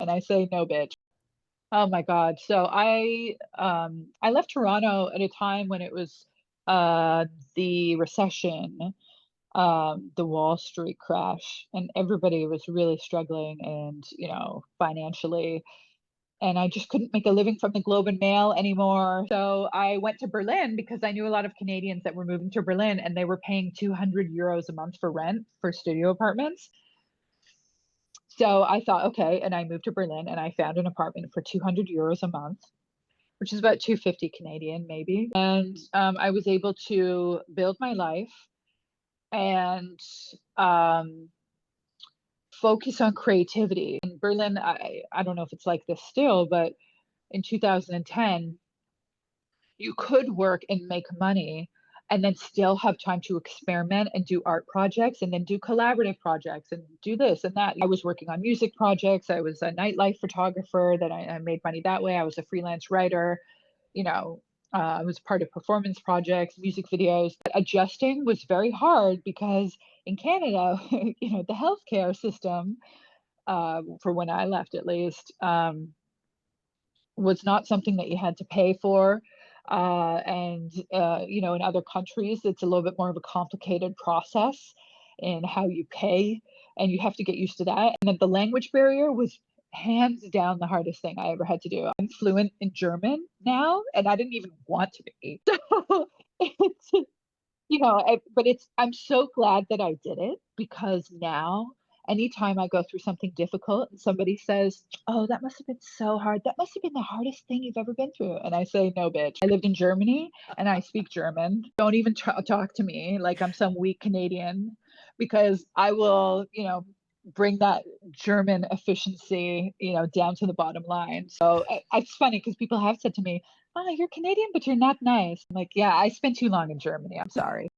And I say, no, bitch. Oh my God. So I left Toronto at a time when it was the recession, the Wall Street crash, and everybody was really struggling and, financially. And I just couldn't make a living from the Globe and Mail anymore. So I went to Berlin because I knew a lot of Canadians that were moving to Berlin and they were paying 200 euros a month for rent for studio apartments. So I thought, okay, and I moved to Berlin and I found an apartment for 200 euros a month, which is about 250 Canadian maybe. And I was able to build my life and um, focus on creativity. In Berlin, I don't know if it's like this still, but in 2010, you could work and make money and then still have time to experiment and do art projects and then do collaborative projects and do this and that. I was working on music projects. I was a nightlife photographer that I made money that way. I was a freelance writer, I was part of performance projects, music videos. But adjusting was very hard because in Canada, the healthcare system, for when I left at least, was not something that you had to pay for. And in other countries, it's a little bit more of a complicated process in how you pay, and you have to get used to that. And then the language barrier was hands down the hardest thing I ever had to do. I'm fluent in German now, and I didn't even want to be. So it's, I'm so glad that I did it because now anytime I go through something difficult and somebody says, "Oh, that must have been so hard. That must have been the hardest thing you've ever been through." And I say, "No, bitch. I lived in Germany and I speak German. Don't even talk to me like I'm some weak Canadian because I will, bring that German efficiency, down to the bottom line." So it's funny because people have said to me, "Oh, you're Canadian, but you're not nice." I'm like, "Yeah, I spent too long in Germany. I'm sorry."